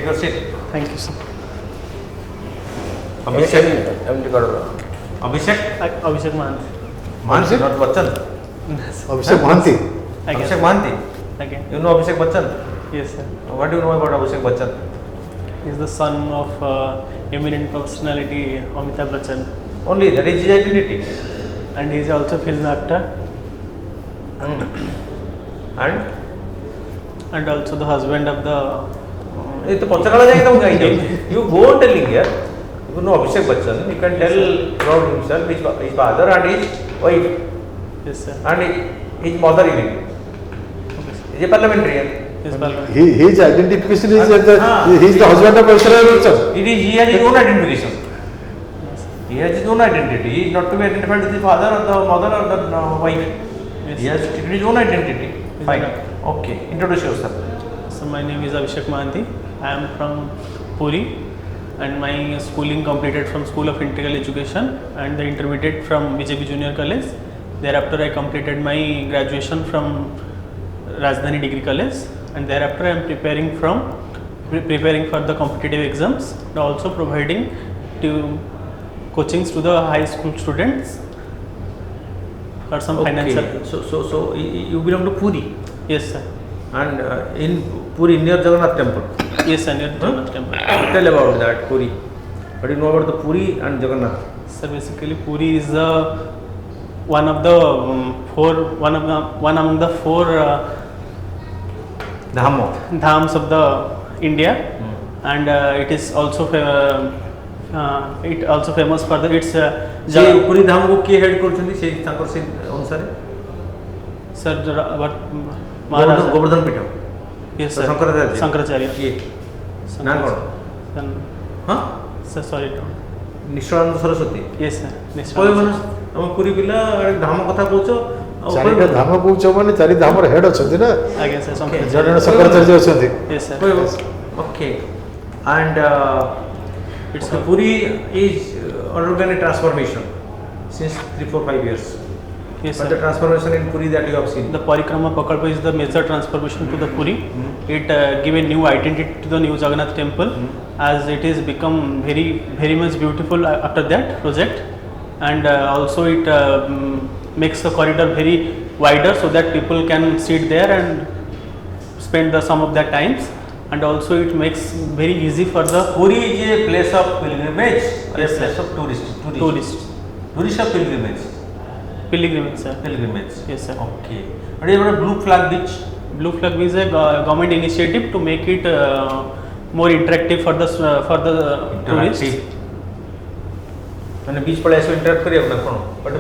Take your seat. Thank you, sir. Abhishek. Abhishek. Abhishek Mahanti. Mahanti, not Bachchan. Abhishek Mahanti Again. Abhishek Mahanti. Again. You know Abhishek Bachchan? Yes, sir. What do you know about Abhishek Bachchan? He is the son of eminent personality Amitabh Bachchan, Only that is his identity. and he is also film actor And and also the husband of the. ये तो पचराला जाएगा तो कहीं नहीं. You go on telling here. You know Abhishek Bachchan. You can tell about himself, his father and his wife Yes, sir. and his mother even. Okay, sir. Is a parliamentarian. Yes, Balram. his identification is that he is the husband of Aishwarya Rai Bachchan. He has his own identification. He has his own identity. He is not to be identified with the father or the mother or the wife. Yes, He has his own identity. Fine. Okay. Introduce yourself. So my name is Abhishek Mahanti. I am from Puri, and my schooling completed from School of Integral Education and the intermediate from BJP Junior College. Thereafter I completed my graduation from Rajdhani Degree College, and thereafter I am preparing for the competitive exams and also providing to coachings to the high school students for some financial. So you belong to Puri Yes, sir. and in Puri near Jagannath temple. Yes, sir. Near Jagannath Temple. Tell about that Puri. What do you know about the Puri and Jagannath? Sir, basically Puri is one among the four Dhamo. dhams of the India, and it is also famous for its जे पुरी धाम को किए head करछन्ती से तांकर से अनुसार sir what Maharaj. Govardhan पीठ Yes, sir. Shankaracharya Shankaracharya. किए ना कौन हाँ Sir, sorry. Nishchalanand Saraswati Yes, sir. Next कोई one. मन हम पुरी पिला धाम कथा कहछो ଚାରିଟା ଧାମ କହୁଛ ମାନେ ଚାରି ଧାମର ହେଡ୍ ଅଛନ୍ତି ନା Again, sir. Shankaracharya. ଜଣେ ଜଣେ ଶଙ୍କରାଚାର୍ଯ୍ୟ ଅଛନ୍ତି. Yes, sir. okay and it's Puri is undergoing a transformation since 3-4-5 years. Yes, But the sir. transformation in Puri that you have seen. The Parikrama Prakalpa is the major transformation to the Puri. It give a new identity to the new Jagannath temple, as it is become very much beautiful after that project, and also it makes the corridor very wider so that people can sit there and spend some of their times, and also it makes very easy for the Puri is a place of pilgrimage or a Yes, sir. place of tourist of pilgrimage. pilgrimage, sir. Pilgrimage. Yes, sir. Okay. What is about Blue Flag Beach? Blue Flag is a government initiative to make it more interactive for the tourists. मैंने बीच पर ऐसे interact करिए अपना कौन but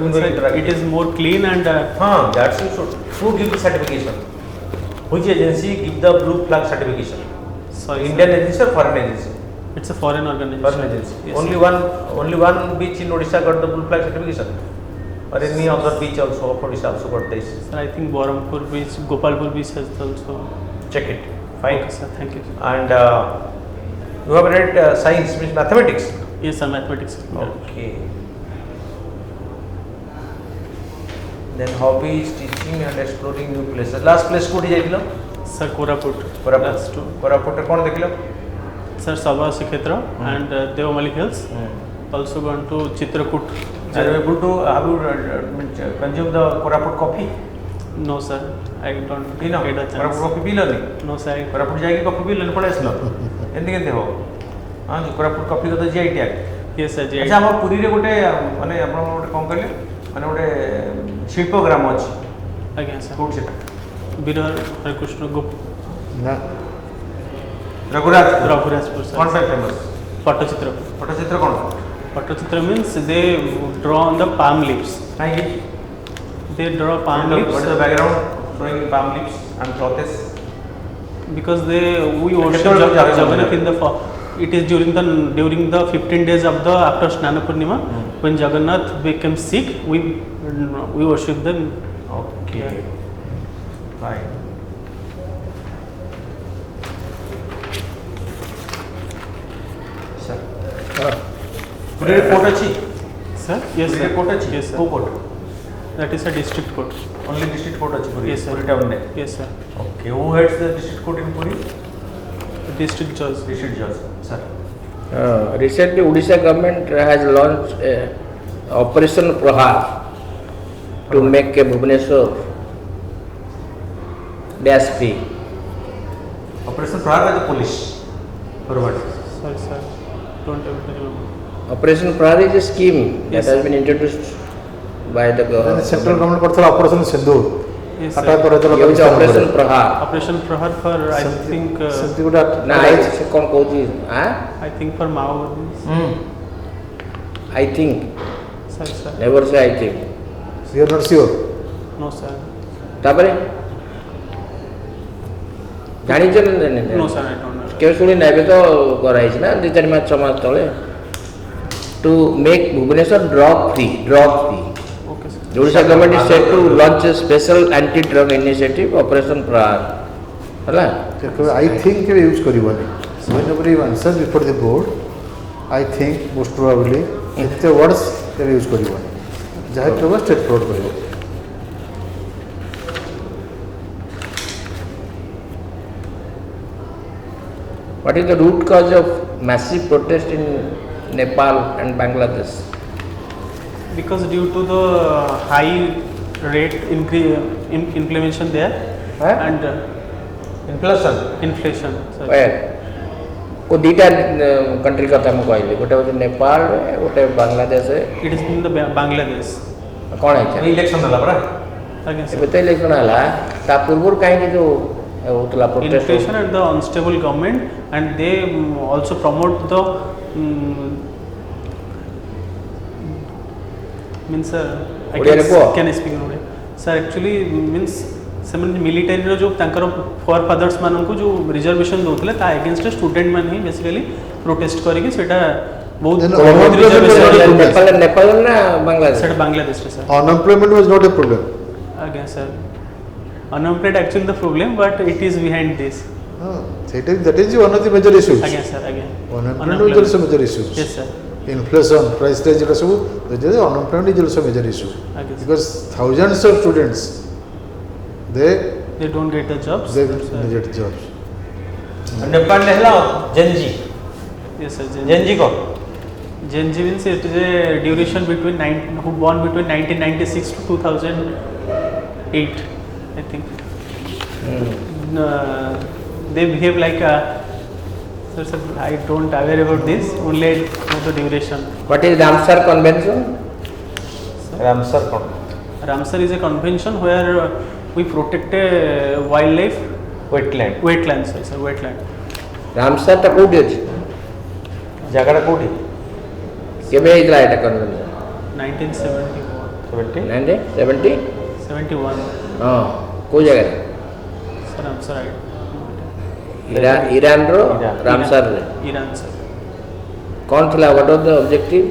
It is more clean and हाँ that's it. Who give the certification? Which agency give the Blue Flag certification? sorry, Indian sir. agency or foreign agency? It's a foreign organization. Foreign agency. Yes, Only sir. one beach in Odisha got the Blue Flag certification. Or any other beach also of Odisha also got this. Sir, I think Berhampur beach, Gopalpur beach has also. Check it. Fine. Okay, sir. Thank you. And you have read science means mathematics. Yes, sir. Mathematics. Okay. Then hobbies, teaching and exploring new places. Last place कोठी जाइथिलो? Sir, Koraput. Koraput. Last two. Koraput रे कोन देखिलो? Sir, Sabha Sikhetra and Devamali Hills. Also gone to Chitrakoot. Are you able to have you consume the Koraput coffee? No, sir. I don't पीना? get a Koraput chance. Coffee पी लो नहीं? No, sir. Koraput जाके coffee P लेने पड़े इसलो. एंदी केंते हो? हां जो कोरापुट कॉफी को तो जीआई टैग. Yes, sir. अच्छा हम पुरी रे गोटे माने आपण गोटे कोन कहले? माने गोटे शिल्पग्राम अछि. Again, sir. कोड सेटा. Virar Harikrishna Gup. ନା रघुराज. Raghurajpur, sir. कौन सा फेमस? Pattachitra. पटचित्र कौन? Pattachitra means they draw on the palm leaves. नहीं. They draw palm What leaves is the background showing palm leaves and clothes? because we worship Jagannath Jagannath in the it is during the 15 days of the after Snana Purnima when Jagannath became sick, we worship them. Okay. Fine. Sir. Puri report अछि? Sir, yes, Puri sir. report अछि? Yes, sir. Who court? That is a district court. Only district court अछि Puri. Yes, sir. Puri town ne. Yes, sir. Okay. Who heads the district court in Puri? district judge. district judge, sir. Recently, Odisha government has launched Operation Prahar to make a Bhubaneswar dash free. Operation Prahar by the police. For what? Sorry, sir. Don't able to remember. Operation Prahar is a scheme that Yes, has sir. been introduced by the central government. Government करथला operation Sindoor Yes, attack sir. करे तो ये होଉଛି Operation Prahar. Operation Prahar for I think सेंटी गुडा ना से कौन कहूची I think for Maoists. I think Sorry, sir. never say I think. You are not sure No, sir. तापरे ଜାଣିଛ ନା ଜାଣିଛ? No, sir. I don't know. କେବେ ଶୁଣି ନା ଏବେ ତ କରାହେଇଛି ନା 2-4 ମାସ 6 ମାସ ତଳେ to make Bhubaneswar drug free. Okay, sir. The Odisha government is set to launch a special anti-drug initiative, Operation Prahar. ହେଲା? आई थिंक के यूज करिवनी whenever you answer before the board I think most probably एते words के use करिवनी जहा केवल straightforward करिवो What is the root cause of massive protest in Nepal and Bangladesh? Because due to the high rate inflation there Huh? and Inflation. inflation. Sorry. Where? को दीटा country କଥା ମୁଁ କହିଲି ଗୋଟେ ହେଉଛି ନେପାଳ ଗୋଟେ Bangladesh It is in the Bangladesh. କ'ଣ ହେଇଛି Election ହେଲା ପରା. Again, sir. ଏବେ ତ ଇଲେକ୍ସନ ହେଲା ତା ପୂର୍ବରୁ କାହିଁକି ଯୋଉ ହେଉଥିଲା protest Inflation and the unstable government, and they also promote the means sir. ଓଡ଼ିଆରେ କୁହ। Can I speak in Odia? Sir, actually means ସେମାନେ ମିଲିଟାରୀର ଯେଉଁ ତାଙ୍କର ଫର୍ ଫାଦର୍ସ ମାନଙ୍କୁ ଯେଉଁ ରିଜର୍ଭେସନ୍ ଦେଉଥିଲେ ତା ଏଗେନଷ୍ଟ ଷ୍ଟୁଡେଣ୍ଟ ମାନେ ହିଁ ବେସିକାଲି ପ୍ରୋଟେଷ୍ଟ କରିକି ସେଇଟା ବହୁତ Then ବହୁତ reservation- ନେପାଳ ନା ବାଂଲାଦେଶ ସେଇଟା ବାଂଲାଦେଶରେ sir unemployment was not a problem ଆଜ୍ଞା sir unemployed actually the problem but it is behind this सेटा that is one of the major issues ଆଜ୍ଞା ସାର୍ ଆଜ୍ଞା unemployment is major issues yes sir inflation price rise एटा सब unemployment is also major issue ଆଜ୍ଞା sir. Because thousands of students they don't get the jobs they sir. get jobs Nepal ने ହେଲା Gen Z. yes sir Gen Z को Gen Z means it is a duration between who born between 1996 to 2008 I think they behave like a sir, I don't aware about this only I know the duration. What is Ramsar Convention? Ramsar कौन? Ramsar is a convention where we protect a wildlife Wetland. wetlands sir wetland ରାମସାରଟା କୋଉଠି ଅଛି ଜାଗାଟା କୋଉଠି? କେବେ ହେଇଥିଲା ଏଇଟା convention 1971 1970 71 ହଁ କୋଉ ଜାଗାରେ sir Ramsar I ଇରାନର ରାମସାରରେ Iran sir କ'ଣ ଥିଲା what was the objective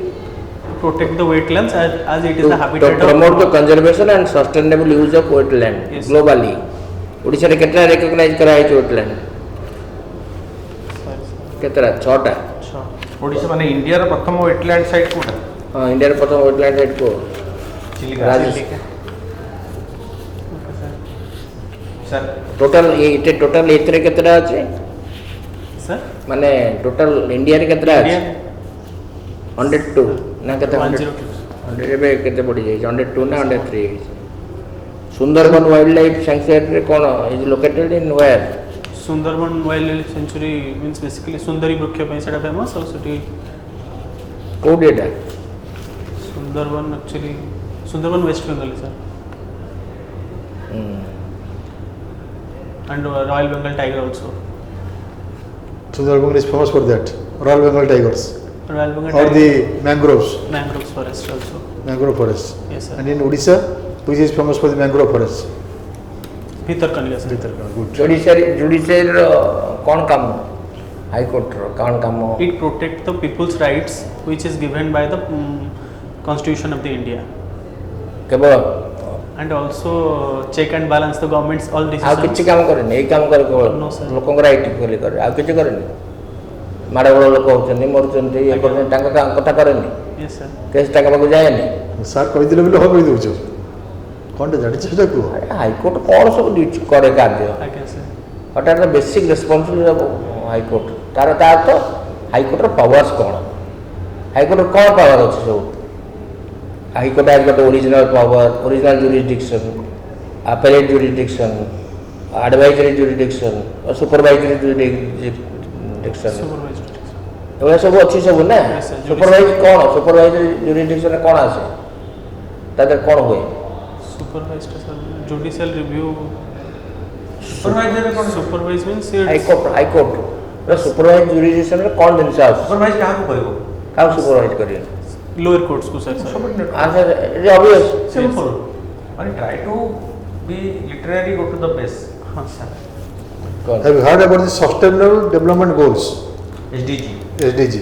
protect the wetlands as it is to, the to habitat promote the of conservation and sustainable use of wetland Yes. globally ଓଡ଼ିଶାରେ କେତେଟା recognise କରାହେଇଛି wetland sorry sir କେତେଟା 6ଟା sure Odisha ମାନେ ଇଣ୍ଡିଆର ପ୍ରଥମ wetland side କୋଉଟା? ହଁ ଇଣ୍ଡିଆର ପ୍ରଥମ wetland ସାଇଟ୍ କୋଉ Chilika. Rajasthan. okay sir sir total total ଏଥିରେ କେତେଟା ଅଛି sir ମାନେ ଟୋଟାଲ ଇଣ୍ଡିଆରେ କେତେଟା ଅଛି India 102 ନା କେତେ 102 100 ଏବେ କେତେ ବଢ଼ିଯାଇଛି 102 ନା 103 ହେଇଛି ସୁନ୍ଦରବନ ୱାଇଲ୍ଡ ଲାଇଫ୍ ସାଙ୍କ୍ଚୁଆରୀରେ କ'ଣ is located in where Sundarban Wildlife Sanctuary means basically ସୁନ୍ଦରୀ ବୃକ୍ଷ ପାଇଁ ସେଇଟା ଫେମସ୍ ଆଉ ସେଠି କୋଉଠି ଏଇଟା Sundarban actually Sundarban West Bengal sir and Royal Bengal tiger also Sundarban is famous for that Royal Bengal tigers Royal Bengal or tiger the mangroves mangroves forest also mangrove forest yes sir and in Odisha which is famous for the mangrove forest Bhitarkanika sir good ଜୁଡ଼ିସିଆରୀର କ'ଣ କାମ ହାଇକୋର୍ଟର କ'ଣ କାମ it protect the people's rights which is given by the constitution of the India କେବଳ and also check and balance the government's all ଆଉ decisions କିଛି କାମ କରେନି ଏଇ କାମ କରେ କେବଳ No, sir. ଲୋକଙ୍କର ଆଇଟି ଖୋଲି କରେ ଆଉ କିଛି କରେନି ମାଡ଼ ଗୋଳ ଲୋକ ହେଉଛନ୍ତି ମରୁଛନ୍ତି ଇଏ କରୁଛନ୍ତି ତାଙ୍କ କଥା କରେନି yes sir କେସ୍ ତାଙ୍କ ପାଖକୁ ଯାଏନି ସାର୍ କହିଦେଲେ ବୋଲି ହଁ କହିଦେଉଛ କ'ଣଟା ଜାଣିଛ ସେଟା କୁହ ହାଇକୋର୍ଟ କ'ଣ ସବୁ କରେ କାର୍ଯ୍ୟ I can say ହଠାତ୍ ବେସିକ୍ ରେସ୍ପନ୍ସିବିଲିଟି ଅଫ୍ हाईकोर्ट तार तार तो हाईकोर्टर पावर्स कौन हाईकोर्टर कौन पावर अच्छे सब high court has got original power original jurisdiction appellate jurisdiction advisory jurisdiction और supervisory jurisdiction सुपरवाइजर एवं सब अच्छी सब ना Yes, sir. सुपरवाइज कौन सुपरवाइजरी जुरिसडिक्शन कौन आसे तादर कौन हुए supervisor sir judicial review supervisor कौन supervise means high court supervise jurisdiction रे कौन जिनस आसे सुपरवाइज क्या करिवो का सुपरवाइज करिए लोअर कोर्ट्स को sir subordinate answer is obvious simple and try to be literally go to the base हाँ sir Have you heard about the Sustainable Development Goals, SDG SDG?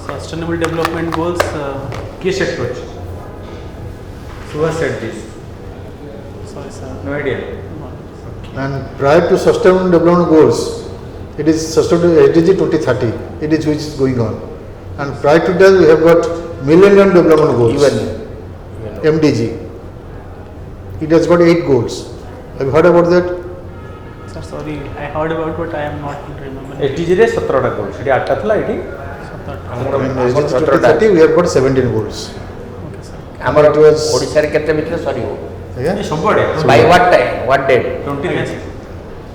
Sustainable development goals किए set करछ who has set this sorry sir no idea And prior to Sustainable Development Goals, it is Sustainable SDG 2030. It is which is going on. And prior to that, we have got Millennium Development Goals, even MDG. It has got 8 goals. Have you heard about that? Sir sorry I heard about but I am not remember SDG रे 17 टा गोल सेठी 8 टा थला एठी In SDG 2030, we have got 17 goals. Okay sir हमर It was- Odisha रे केते भितर सरीबो Yeah? ए सबडे by what time what date 2030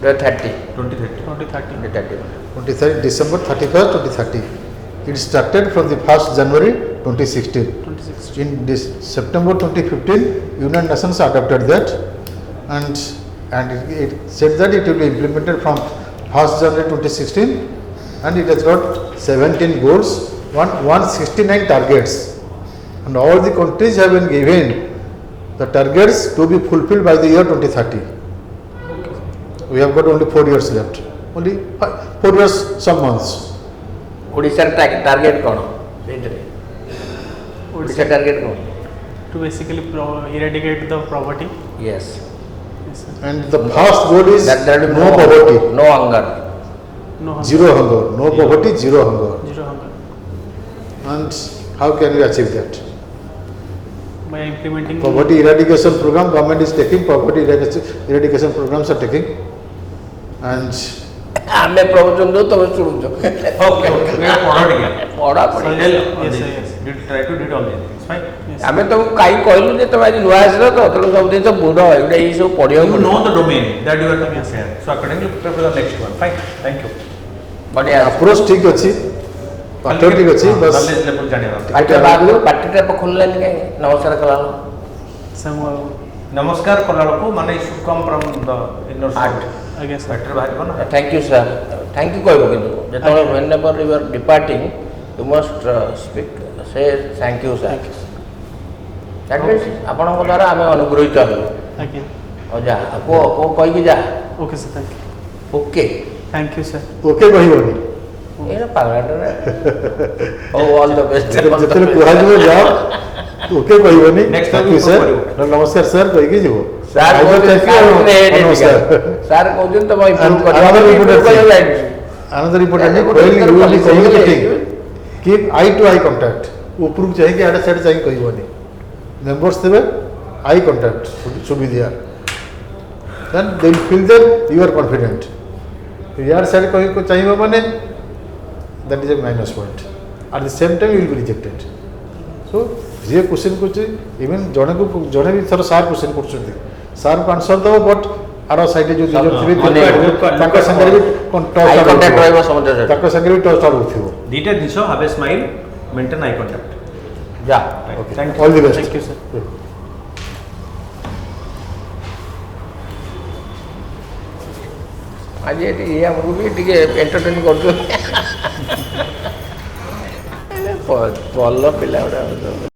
2030 2030 2030 2030 23rd December 31st, 2030. It started from the 1st January 2016. 2016 In this September 2015, United Nations adopted that, and it said that it will be implemented from 1st January 2016, and it has got 17 goals, 169 targets, and all the countries have been given the targets to be fulfilled by the year 2030. We have got only 4 years left. Only 4 years, some months. Odisha रे target कोन सेटरे Odisha target कोन to basically eradicate the poverty. Yes Yes, sir. And the first goal is that will be no poverty, no hunger No hunger. zero hunger, no poverty, zero hunger. Zero hunger. And how can we achieve that? By implementing Poverty eradication program, government is taking, poverty eradication programs are taking, and आमे प्रवचन दो तब सुनो okay okay वे पढ़ो ठीक पढ़ा So पड़ी tell Yes, this. sir, yes. Did try to did all these things fine Yes. आमे तो काई कहलु जे तब आज नुआ आसलो तो तेणु सब दिन सब बुढ़ एटा ई सब पढ़ियो you know the domain that you are talking about so accordingly prepare for the next one fine thank you बढ़िया approach ठीक अच्छी, pattern ठीक अच्छी, बस knowledge level जाने पाटे बाद पाटे टेप खोललेन के नमस्कार कलालो some नमस्कार कलाको माने should come from the inner Heart. soul I guess better बाहर ना thank you sir thank you कहबो किंतु जेतले whenever you are departing you must speak say thank you sir that means आपन द्वारा आमे अनुग्रहित हलु again. और जा को कहि कि जा Okay sir, thank you. Okay Thank you sir. Okay कहबनी एरा पागलाटा ओ ऑल द बेस्ट जेतले कुहाजिबो जाओ ओके कहबनी Next thank time you you sir करियो। नमस्कार सर कहि कि जीवो सर नमस्कार सर कहउछन तो भाई And इम्प्रूव another important कर thing. Another important thing, while you will be communicating, keep eye to eye contact. उपरूक चाहिए कि आड़े साइड चाहिए कहबनी मेंबर्स देबे eye contact should be there, then they will feel that you are confident. यार side कहि को चाहिए माने that is a minus point. At the same time you will be rejected. So J question को even जने भी थर सार क्वेश्चन करछथि सार को आंसर दो बट आरो साइड जो जो थिबे ताका संगे भी आई कांटेक्ट रहबो समझ ताका संगे भी टच होथिबो दीटा this have a smile maintain eye contact जा thank all the best Thank you sir. आज ये हमको भी टिके एंटरटेन करछो ଭଲ ପିଲା ଗୁଡ଼ା